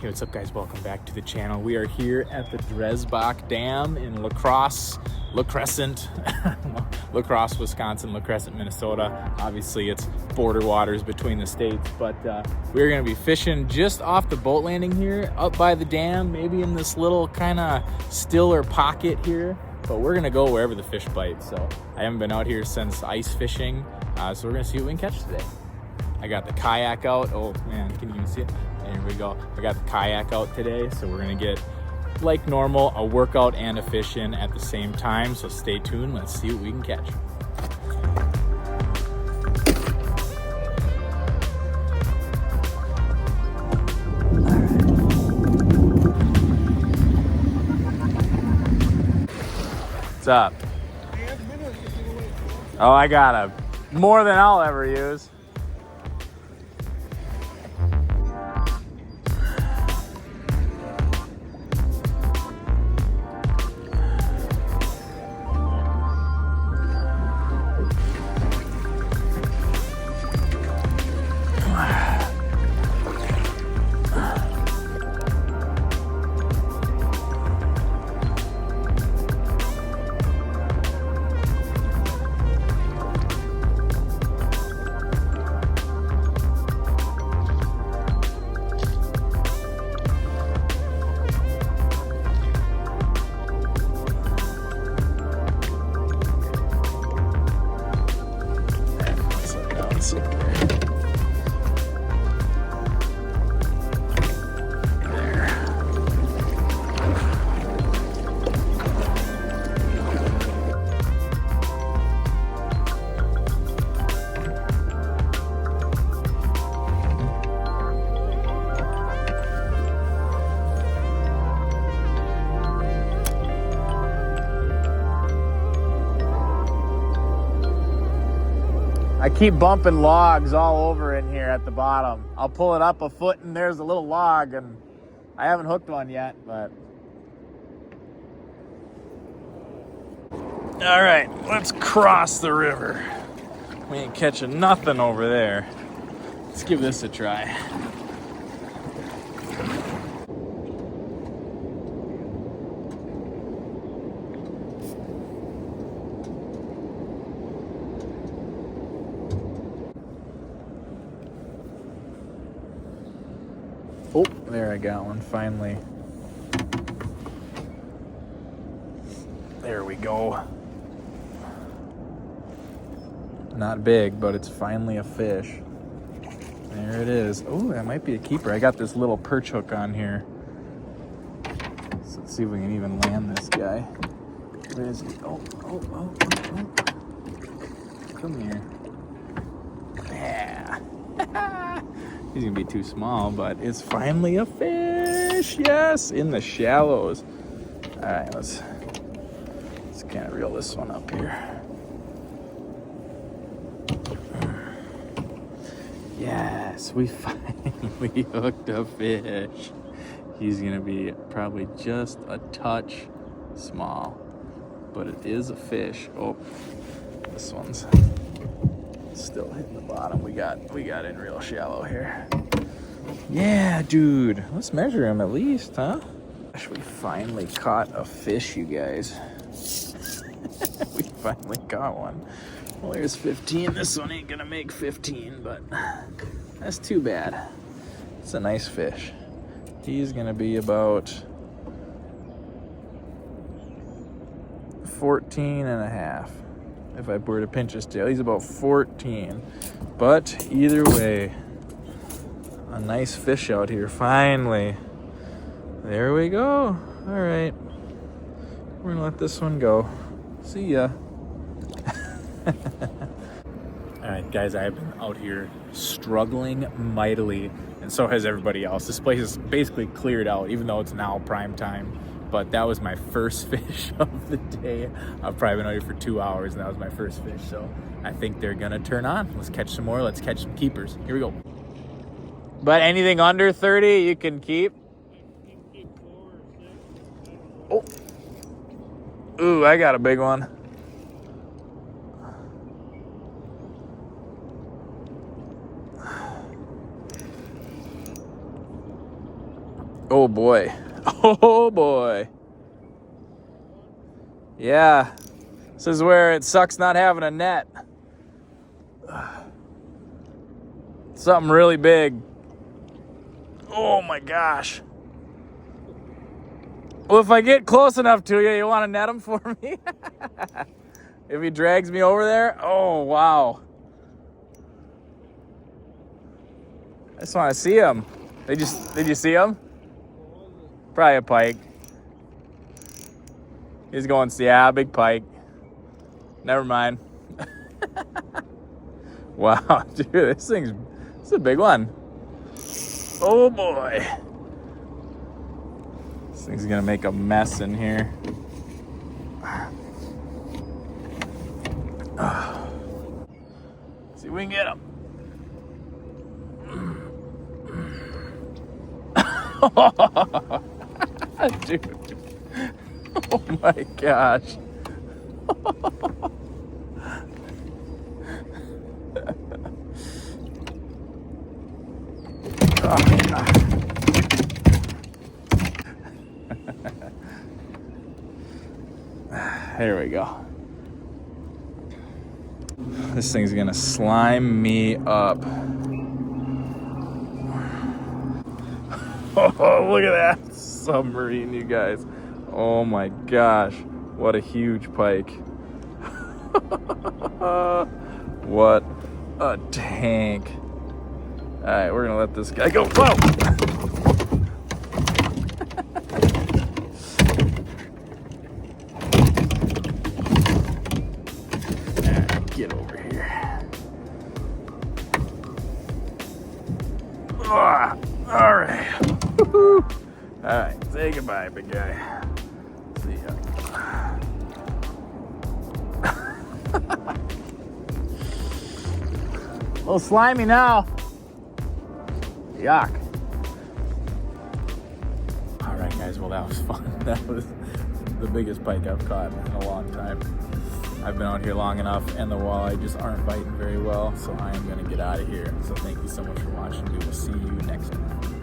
Hey, what's up guys? Welcome back to the channel. We are here at the Dresbach Dam in La Crosse, Wisconsin, La Crescent, Minnesota. Obviously it's border waters between the states, but we're gonna be fishing just off the boat landing here, up by the dam, maybe in this little kind of stiller pocket here, but we're gonna go wherever the fish bite. So I haven't been out here since ice fishing, so we're gonna see what we can catch today. I got the kayak out. Oh man, can you even see it? There we go. I got the kayak out today, so we're gonna get, like normal, a workout and a fish in at the same time. So stay tuned. Let's see what we can catch. What's up? Oh, I got a more than I'll ever use. I keep bumping logs all over in here at the bottom. I'll pull it up a foot and there's a little log, and I haven't hooked one yet, but. All right, let's cross the river. We ain't catching nothing over there. Let's give this a try. Oh, there I got one, finally. There we go. Not big, but it's finally a fish. There it is. Oh, that might be a keeper. I got this little perch hook on here. So let's see if we can even land this guy. Where is he? Oh. Come here. Yeah. He's gonna be too small, but it's finally a fish. Yes, in the shallows. All right, let's kind of reel this one up here. Yes, we finally hooked a fish. He's gonna be probably just a touch small, but it is a fish. Oh, this one's still hitting the bottom. We got in real shallow here. Yeah, dude. Let's measure him at least, huh? Gosh, we finally caught a fish, you guys. We finally caught one. Well, here's 15. This one ain't gonna make 15, but that's too bad. It's a nice fish. He's gonna be about 14 and a half. If I were to pinch his tail, he's about 14. But either way, a nice fish out here, finally. There we go. All right. We're gonna let this one go. See ya. All right, guys, I have been out here struggling mightily, and so has everybody else. This place is basically cleared out, even though it's now prime time. But that was my first fish of the day. I've probably been out here for 2 hours, and that was my first fish. So I think they're gonna turn on. Let's catch some more. Let's catch some keepers. Here we go. But anything under 30, you can keep. Oh. Ooh, I got a big one. Oh boy. Oh boy. Yeah. This is where it sucks not having a net. Something really big. Oh my gosh. Well, if I get close enough to you, you want to net him for me? If he drags me over there? Oh, wow. I just want to see him. Did you see him? Probably a pike. He's going, yeah, big pike. Never mind. Wow, dude, this is a big one. Oh boy. This thing's gonna make a mess in here. See if we can get him. Dude. Oh my gosh. There we go. This thing's gonna slime me up. Oh, look at that submarine, you guys. Oh my gosh, what a huge pike. What a tank. All right, we're gonna let this guy go. Whoa! Get over here. All right. Woo-hoo. All right, say goodbye, big guy. See ya. A little slimy now. Yuck. All right, guys, well, that was fun. That was the biggest pike I've caught in a long time. I've been out here long enough, and the walleye just aren't biting very well, so I am going to get out of here. So thank you so much for watching. We will see you next time.